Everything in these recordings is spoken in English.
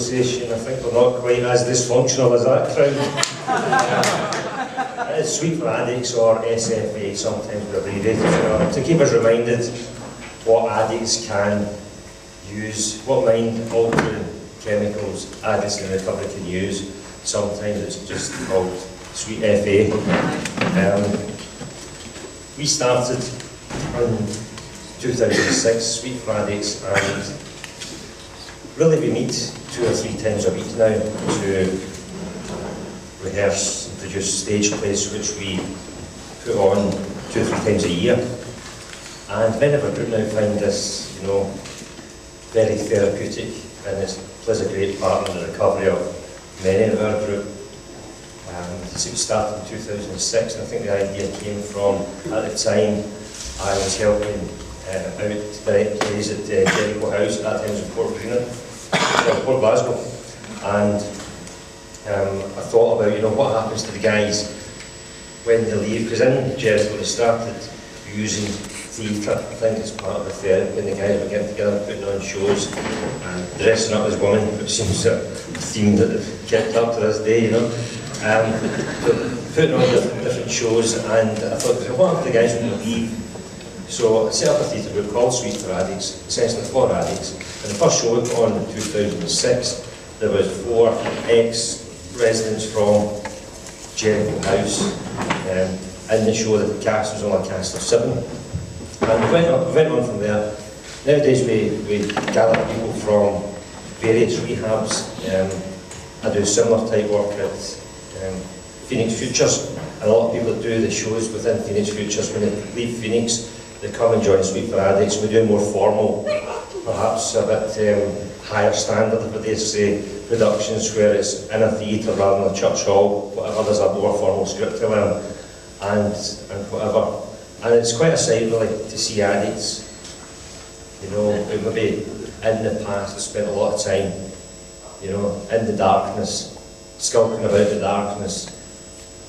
Association, I think we're not quite as dysfunctional as that crowd. It's Sweet for Addicts, or SFA, sometimes we abbreviate it, to keep us reminded what addicts can use, what mind-altering chemicals addicts in recovery can use. Sometimes it's just called Sweet FA. We started in 2006, Sweet for Addicts, and really we meet 2 or 3 times a week now to rehearse and produce stage plays which we put on 2 or 3 times a year. And many of our group now find this, very therapeutic, and it plays a great part in the recovery of many of our group. So we started in 2006, and I think the idea came from, at the time, I was helping out direct plays at Jericho House, at that time it was in Port Glasgow, and I thought about, what happens to the guys when they leave, because in Jericho they started using theatre, I think, as part of the therapy, and the guys were getting together and putting on shows and dressing up as women, which seems a theme that they've kept up to this day, putting on different shows, and I thought, what if the guys would leave? So I set up a theatre group called Sweet for Addicts, essentially for addicts, and the first show we put on in 2006, there was 4 ex-residents from Jericho House in the show. That the cast was only a cast of 7. And we went on from there. Nowadays we gather people from various rehabs. I do similar type work at Phoenix Futures, and a lot of people that do the shows within Phoenix Futures, when they leave Phoenix, they come and join Sweet for Addicts. We do more formal, perhaps a bit higher standard, if I dare say, productions where it's in a theatre rather than a church hall, whatever. There's a more formal script to learn, and whatever. And it's quite a sight really to see addicts, who maybe in the past have spent a lot of time, in the darkness, skulking about the darkness,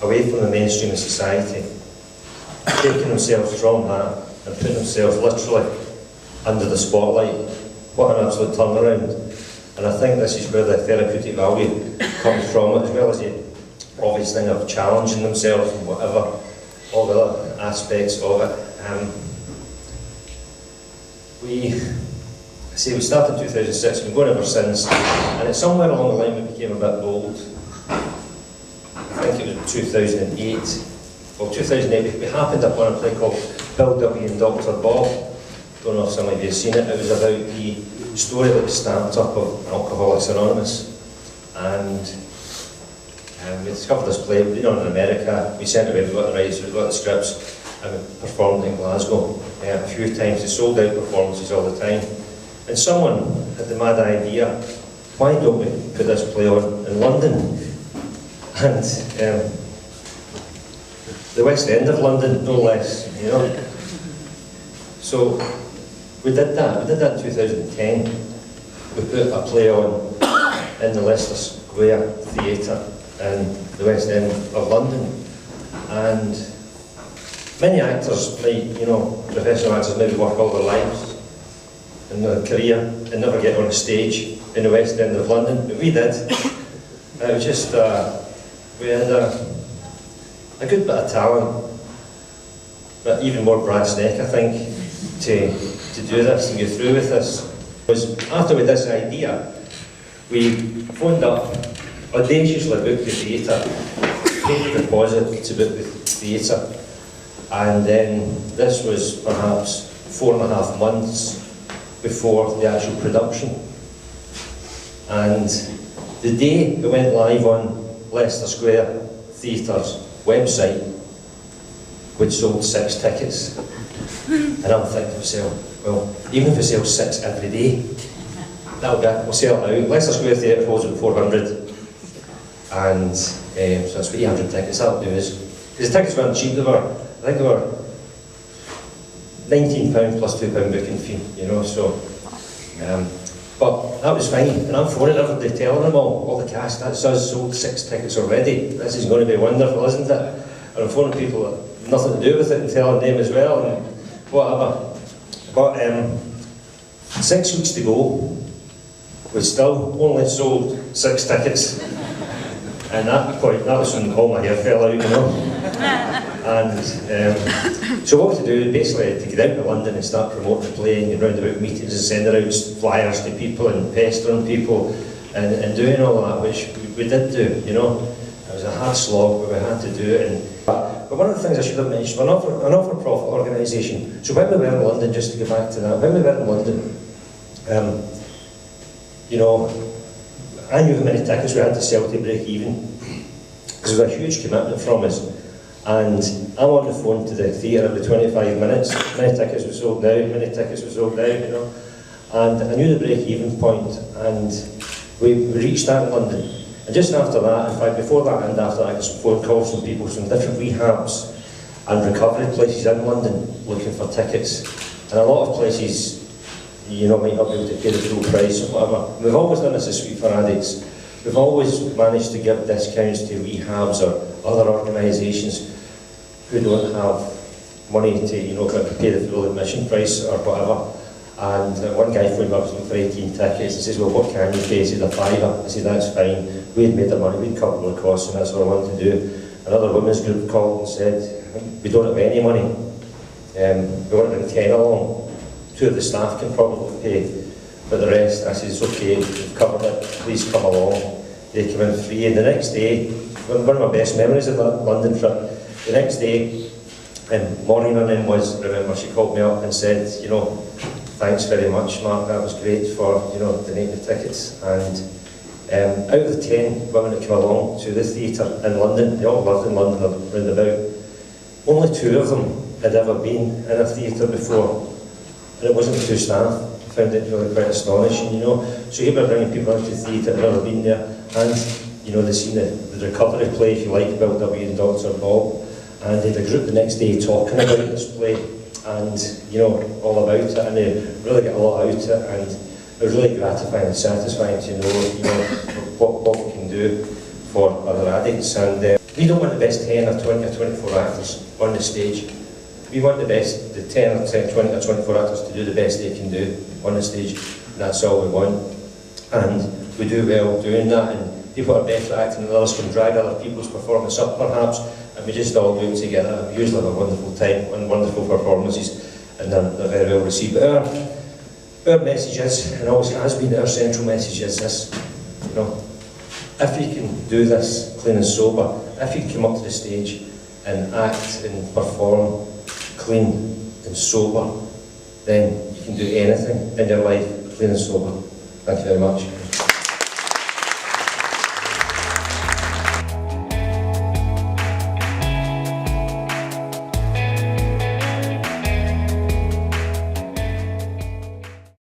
away from the mainstream of society, taking themselves from that and putting themselves literally under the spotlight. What an absolute turnaround. And I think this is where the therapeutic value comes from, as well as the obvious thing of challenging themselves and whatever, all the other aspects of it. We started in 2006, we've been going ever since, and it's somewhere along the line we became a bit bold. I think it was 2008. Well, 2008, we happened upon a play called Bill W. and Dr. Bob. Don't know if some of you have seen it. It was about the story that was stamped up of Alcoholics Anonymous. And we discovered this play, in America. We sent it away, we got the rights, we got the scripts, and we performed in Glasgow a few times. They sold out performances all the time. And someone had the mad idea, why don't we put this play on in London? And the West End of London, no less, So we did that. We did that in 2010. We put a play on in the Leicester Square Theatre in the West End of London. And many actors might, professional actors maybe work all their lives in their career and never get on a stage in the West End of London, but we did. It was just, we had a good bit of talent, but even more brass neck, I think, to do this and go through with this. Was after we had this idea, we phoned up, audaciously booked the theatre, paid the deposit to book the theatre, and then this was perhaps 4.5 months before the actual production. And the day we went live on Leicester Square Theatre's website, which sold 6 tickets, and I'm thinking to myself, well, even if we sell 6 every day, that'll get, we'll sell it out. Leicester Square Theatre holds at 400, and so that's 800 tickets, that'll do us. Because the tickets weren't cheap, I think they were £19 plus £2 booking fee, so. But that was fine, and I'm phoning everybody, telling them all the cast, that's us, sold 6 tickets already. This is going to be wonderful, isn't it? And I'm phoning people that have nothing to do with it and telling them as well, and whatever. But 6 weeks to go, we still only sold 6 tickets. And at that point, that was when all my hair fell out, you know. And so what we do, basically, to get out to London and start promoting the play and get round about meetings and sending out flyers to people and pestering people and doing all that, which we did do, you know. It was a hard slog, but we had to do it. But one of the things I should have mentioned, we're an not-for-profit organisation. So when we were in London, just to get back to that, when we were in London, you know, I knew how many tickets we had to sell to break even, because it was a huge commitment from us. And I'm on the phone to the theatre every 25 minutes. Many tickets were sold now, many tickets were sold now, you know. And I knew the break-even point, and we reached that in London. And just after that, in fact, before that and after that, I got some phone calls from people from different rehabs and recovery places in London looking for tickets. And a lot of places, you know, might not be able to pay the full price or whatever. We've always done this as Sweet for Addicts. We've always managed to give discounts to rehabs or other organisations who don't have money to, you know, pay the full admission price or whatever. And one guy phoned me up for 18 tickets and says, well, what can you pay? He said, £5. I said, that's fine. We'd made the money, we'd covered the costs, and that's what I wanted to do. Another women's group called and said, we don't have any money. We want to bring 10 along. 2 of the staff can probably pay, but the rest, I said, it's okay, we've covered it, please come along. They came in free, and the next day, one of my best memories of that London trip, the next day, Maureen, her name was, remember, she called me up and said, you know, thanks very much, Mark, that was great for, you know, donating the tickets. And out of the 10 women that came along to the theatre in London, they all lived in London or round about, only 2 of them had ever been in a theatre before. And it wasn't 2 staff. I found it really quite astonishing, you know. So here we're bringing people into the theatre that have never been there, and, you know, they've seen the recovery play, if you like, built up with Dr. Bob, and they had a group the next day talking about this play, and, you know, all about it, and they really get a lot out of it, and it was really gratifying and satisfying to know what we can do for other addicts. And we don't want the best 10 or 20 or 24 actors on the stage. We want the best, the 10 or 20 or 24 actors to do the best they can do on the stage, and that's all we want. And we do well doing that, and people are better acting than others, can drag other people's performance up perhaps, and we just all do it together. We usually have a wonderful time and wonderful performances, and they're very well received. But our message is, and always has been, our central message is this, you know, if you can do this clean and sober, if you can come up to the stage and act and perform clean and sober, then you can do anything in your life clean and sober. Thank you very much.